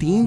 3